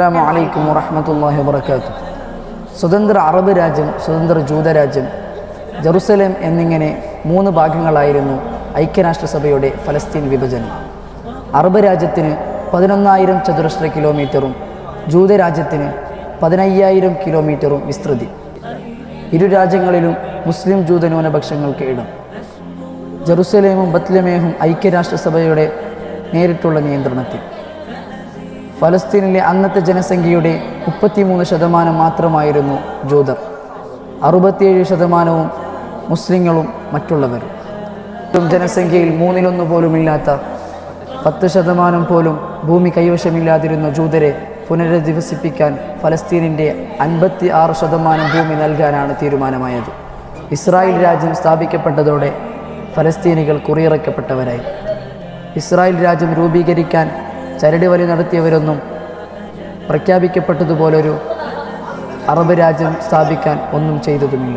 അസ്സലാമു അലൈക്കും വറഹ്മത്തുള്ളാഹി വബറകാതുഹു. സ്വതന്ത്ര അറബ് രാജ്യം, സ്വതന്ത്ര ജൂതരാജ്യം, ജെറുസലേം എന്നിങ്ങനെ 3 ഭാഗങ്ങളായിരുന്നു ഐക്യരാഷ്ട്രസഭയുടെ ഫലസ്തീൻ വിഭജനം. അറബ് രാജ്യത്തിന് 11,000 ചതുരശ്ര കിലോമീറ്ററും ജൂതരാജ്യത്തിന് 15,000 കിലോമീറ്ററും വിസ്തൃതി. ഇരു രാജ്യങ്ങളിലും മുസ്ലിം ജൂത ന്യൂനപക്ഷങ്ങൾക്ക് ഇടം. ജെറുസലേമും ബത്ലഹേമും ഐക്യരാഷ്ട്രസഭയുടെ നേരിട്ടുള്ള നിയന്ത്രണത്തിൽ. ഫലസ്തീനിലെ അന്നത്തെ ജനസംഖ്യയുടെ 33% മാത്രമായിരുന്നു ജൂതർ, 67% മുസ്ലിങ്ങളും മറ്റുള്ളവരും. ജനസംഖ്യയിൽ 1/3 പോലുമില്ലാത്ത 10% പോലും ഭൂമി കൈവശമില്ലാതിരുന്ന ജൂതരെ പുനരധിവസിപ്പിക്കാൻ ഫലസ്തീനിൻ്റെ 56% ഭൂമി നൽകാനാണ് തീരുമാനമായത്. ഇസ്രായേൽ രാജ്യം സ്ഥാപിക്കപ്പെട്ടതോടെ ഫലസ്തീനികൾ കുറിയിറക്കപ്പെട്ടവരായി. ഇസ്രായേൽ രാജ്യം രൂപീകരിക്കാൻ ചരട് വലി നടത്തിയവരൊന്നും പ്രഖ്യാപിക്കപ്പെട്ടതുപോലൊരു അറബ് രാജ്യം സ്ഥാപിക്കാൻ ഒന്നും ചെയ്തതുമില്ല.